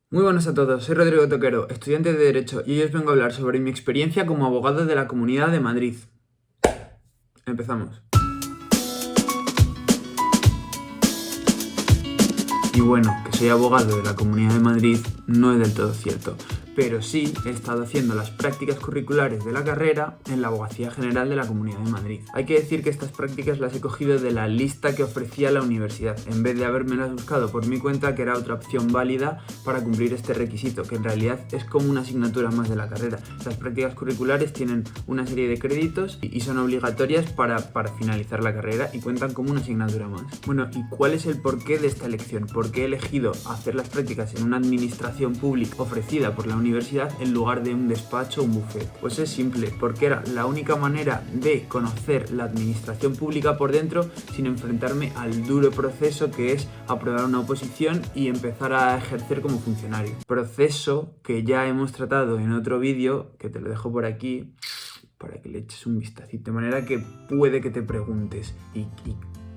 Muy buenas a todos, soy Rodrigo Toquero, estudiante de Derecho, y hoy os vengo a hablar sobre mi experiencia como abogado de la Comunidad de Madrid. Empezamos. Y bueno, que soy abogado de la Comunidad de Madrid no es del todo cierto, pero sí he estado haciendo las prácticas curriculares de la carrera en la Abogacía General de la Comunidad de Madrid. Hay que decir que estas prácticas las he cogido de la lista que ofrecía la universidad, en vez de habérmelas buscado por mi cuenta, que era otra opción válida para cumplir este requisito, que en realidad es como una asignatura más de la carrera. Las prácticas curriculares tienen una serie de créditos y son obligatorias para finalizar la carrera y cuentan como una asignatura más. Bueno, ¿y cuál es el porqué de esta elección? ¿Por qué he elegido hacer las prácticas en una administración pública ofrecida por la universidad en lugar de un despacho o un bufete? Pues es simple, porque era la única manera de conocer la administración pública por dentro sin enfrentarme al duro proceso que es aprobar una oposición y empezar a ejercer como funcionario. Proceso que ya hemos tratado en otro vídeo, que te lo dejo por aquí para que le eches un vistacito, de manera que puede que te preguntes ¿y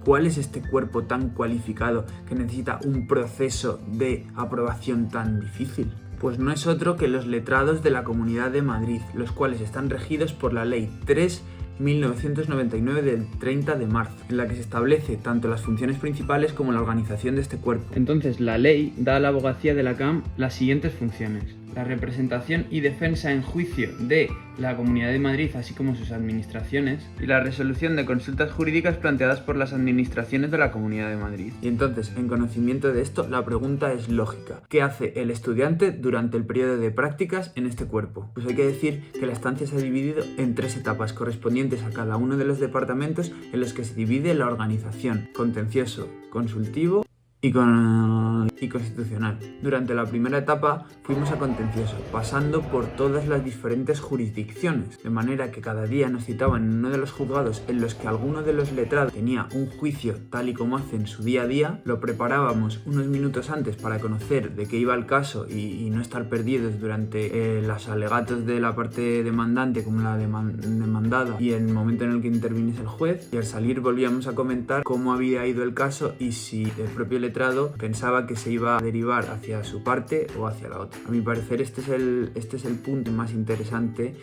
cuál es este cuerpo tan cualificado que necesita un proceso de aprobación tan difícil? Pues no es otro que los letrados de la Comunidad de Madrid, los cuales están regidos por la Ley 3/1999 del 30 de marzo, en la que se establece tanto las funciones principales como la organización de este cuerpo. Entonces, la ley da a la abogacía de la CAM las siguientes funciones: la representación y defensa en juicio de la Comunidad de Madrid, así como sus administraciones, y la resolución de consultas jurídicas planteadas por las administraciones de la Comunidad de Madrid. Y entonces, en conocimiento de esto, la pregunta es lógica: ¿qué hace el estudiante durante el periodo de prácticas en este cuerpo? Pues hay que decir que la estancia se ha dividido en 3 etapas correspondientes a cada uno de los departamentos en los que se divide la organización: contencioso, consultivo y constitucional. Durante la primera etapa fuimos a contencioso, pasando por todas las diferentes jurisdicciones, de manera que cada día nos citaban en uno de los juzgados en los que alguno de los letrados tenía un juicio tal y como hace en su día a día. Lo preparábamos unos minutos antes para conocer de qué iba el caso y no estar perdidos durante los alegatos de la parte demandante como la demandada y el momento en el que interviniese el juez, y al salir volvíamos a comentar cómo había ido el caso y si el propio letrado pensaba que se iba a derivar hacia su parte o hacia la otra. A mi parecer este es el punto más interesante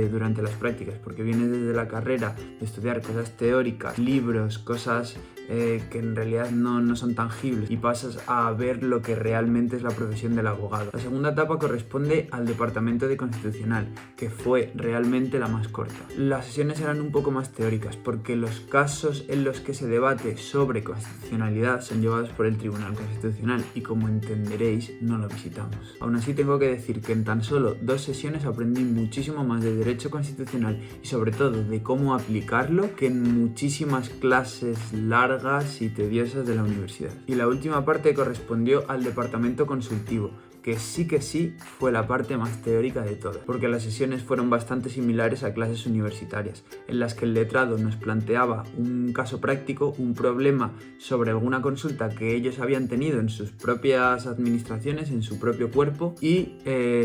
durante las prácticas, porque vienes desde la carrera de estudiar cosas teóricas, libros, cosas que en realidad no son tangibles, y pasas a ver lo que realmente es la profesión del abogado. La segunda etapa corresponde al departamento de constitucional, que fue realmente la más corta. Las sesiones eran un poco más teóricas, porque los casos en los que se debate sobre constitucionalidad son llevados por el Tribunal Constitucional y, como entenderéis, no lo visitamos. Aún así, tengo que decir que en tan solo 2 sesiones aprendí muchísimo más de derecho constitucional y sobre todo de cómo aplicarlo que en muchísimas clases largas y tediosas de la universidad. Y la última parte correspondió al departamento consultivo, que sí fue la parte más teórica de todas, porque las sesiones fueron bastante similares a clases universitarias, en las que el letrado nos planteaba un caso práctico, un problema sobre alguna consulta que ellos habían tenido en sus propias administraciones, en su propio cuerpo, y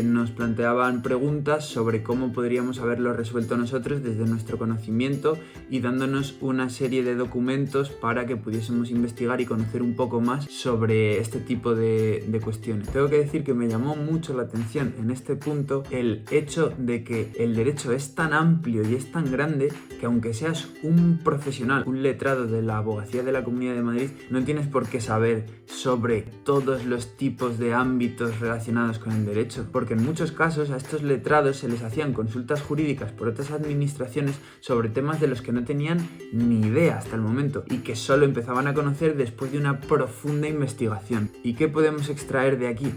nos planteaban preguntas sobre cómo podríamos haberlo resuelto nosotros desde nuestro conocimiento, y dándonos una serie de documentos para que pudiésemos investigar y conocer un poco más sobre este tipo de cuestiones. Tengo que decir que me llamó mucho la atención en este punto el hecho de que el derecho es tan amplio y es tan grande que, aunque seas un profesional, un letrado de la abogacía de la Comunidad de Madrid, no tienes por qué saber sobre todos los tipos de ámbitos relacionados con el derecho, porque en muchos casos a estos letrados se les hacían consultas jurídicas por otras administraciones sobre temas de los que no tenían ni idea hasta el momento y que solo empezaban a conocer después de una profunda investigación. ¿Y qué podemos extraer de aquí?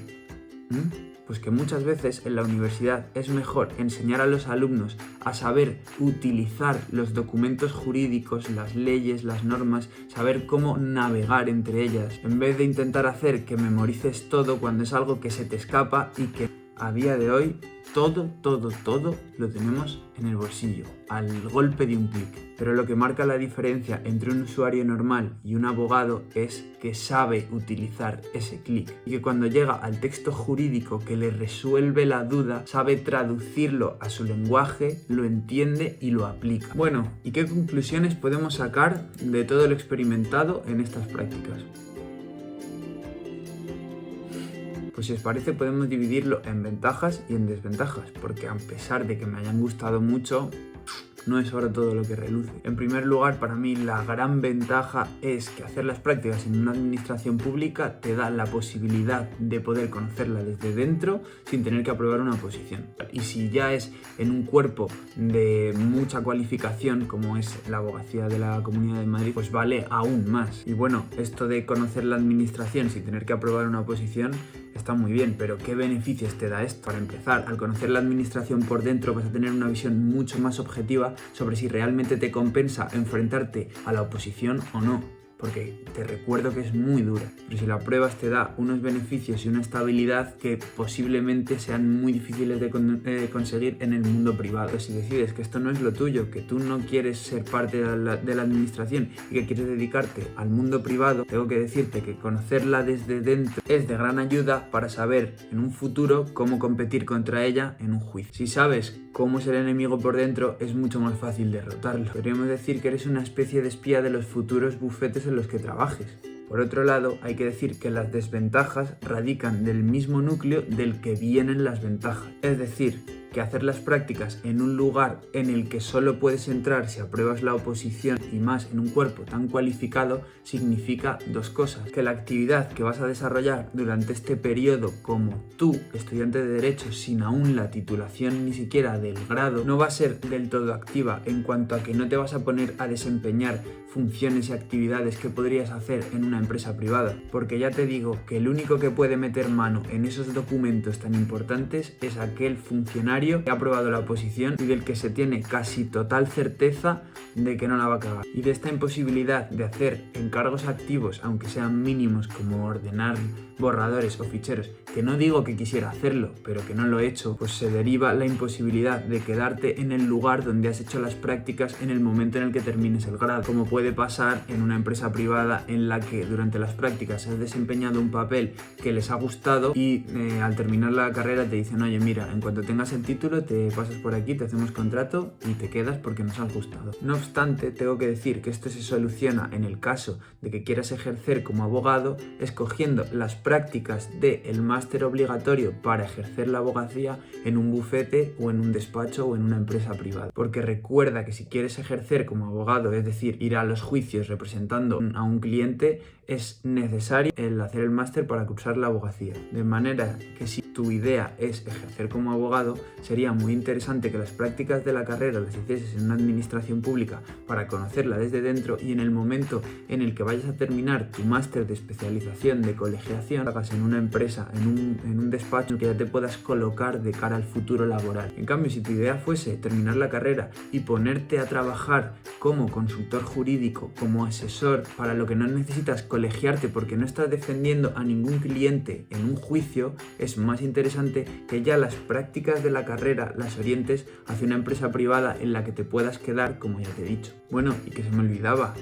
Pues que muchas veces en la universidad es mejor enseñar a los alumnos a saber utilizar los documentos jurídicos, las leyes, las normas, saber cómo navegar entre ellas, en vez de intentar hacer que memorices todo cuando es algo que se te escapa y que a día de hoy todo lo tenemos en el bolsillo, al golpe de un clic. Pero lo que marca la diferencia entre un usuario normal y un abogado es que sabe utilizar ese clic, y que cuando llega al texto jurídico que le resuelve la duda, sabe traducirlo a su lenguaje, lo entiende y lo aplica. Bueno, ¿y qué conclusiones podemos sacar de todo lo experimentado en estas prácticas? Pues si os parece podemos dividirlo en ventajas y en desventajas, porque a pesar de que me hayan gustado mucho, no es ahora todo lo que reluce. En primer lugar, para mí la gran ventaja es que hacer las prácticas en una administración pública te da la posibilidad de poder conocerla desde dentro sin tener que aprobar una oposición. Y si ya es en un cuerpo de mucha cualificación, como es la abogacía de la Comunidad de Madrid, pues vale aún más. Y bueno, esto de conocer la administración sin tener que aprobar una oposición está muy bien, pero ¿qué beneficios te da esto? Para empezar, al conocer la administración por dentro vas a tener una visión mucho más objetiva sobre si realmente te compensa enfrentarte a la oposición o no. Porque te recuerdo que es muy dura, pero si la pruebas te da unos beneficios y una estabilidad que posiblemente sean muy difíciles de conseguir en el mundo privado. Si decides que esto no es lo tuyo, que tú no quieres ser parte de la administración y que quieres dedicarte al mundo privado, tengo que decirte que conocerla desde dentro es de gran ayuda para saber en un futuro cómo competir contra ella en un juicio. Si sabes cómo es el enemigo por dentro, es mucho más fácil derrotarlo. Podríamos decir que eres una especie de espía de los futuros bufetes en los que trabajes. Por otro lado, hay que decir que las desventajas radican del mismo núcleo del que vienen las ventajas. Es decir, que hacer las prácticas en un lugar en el que solo puedes entrar si apruebas la oposición y más en un cuerpo tan cualificado significa dos cosas. Que la actividad que vas a desarrollar durante este periodo como tú, estudiante de Derecho, sin aún la titulación ni siquiera del grado, no va a ser del todo activa en cuanto a que no te vas a poner a desempeñar funciones y actividades que podrías hacer en una empresa privada. Porque ya te digo que el único que puede meter mano en esos documentos tan importantes es aquel funcionario que ha aprobado la oposición y del que se tiene casi total certeza de que no la va a cagar. Y de esta imposibilidad de hacer encargos activos, aunque sean mínimos, como ordenar borradores o ficheros, que no digo que quisiera hacerlo, pero que no lo he hecho, pues se deriva la imposibilidad de quedarte en el lugar donde has hecho las prácticas en el momento en el que termines el grado, como puede pasar en una empresa privada en la que durante las prácticas has desempeñado un papel que les ha gustado y al terminar la carrera te dicen: oye, mira, en cuanto tengas el título te pasas por aquí, te hacemos contrato y te quedas porque nos has gustado. No obstante, tengo que decir que esto se soluciona en el caso de que quieras ejercer como abogado escogiendo las prácticas del máster obligatorio para ejercer la abogacía en un bufete o en un despacho o en una empresa privada. Porque recuerda que si quieres ejercer como abogado, es decir, ir a los juicios representando a un cliente, es necesario el hacer el máster para cursar la abogacía. De manera que si tu idea es ejercer como abogado, sería muy interesante que las prácticas de la carrera las hicieses en una administración pública para conocerla desde dentro, y en el momento en el que vayas a terminar tu máster de especialización de colegiación, hagas en una empresa, en un despacho, que ya te puedas colocar de cara al futuro laboral. En cambio, si tu idea fuese terminar la carrera y ponerte a trabajar como consultor jurídico, como asesor, para lo que no necesitas colegiarte porque no estás defendiendo a ningún cliente en un juicio, es más interesante que ya las prácticas de la carrera las orientes hacia una empresa privada en la que te puedas quedar, como ya te he dicho. Bueno, y que se me olvidaba.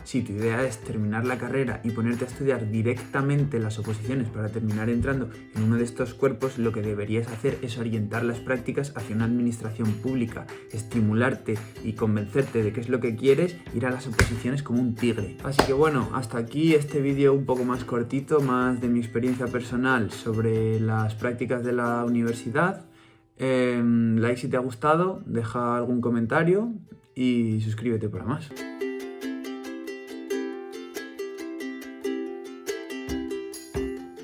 Si tu idea es terminar la carrera y ponerte a estudiar directamente las oposiciones para terminar entrando en uno de estos cuerpos, lo que deberías hacer es orientar las prácticas hacia una administración pública, estimularte y convencerte de qué es lo que quieres, ir a las oposiciones como un tigre. Así que bueno, hasta aquí este vídeo un poco más cortito, más de mi experiencia personal sobre las prácticas de la universidad. Like si te ha gustado, deja algún comentario y suscríbete para más.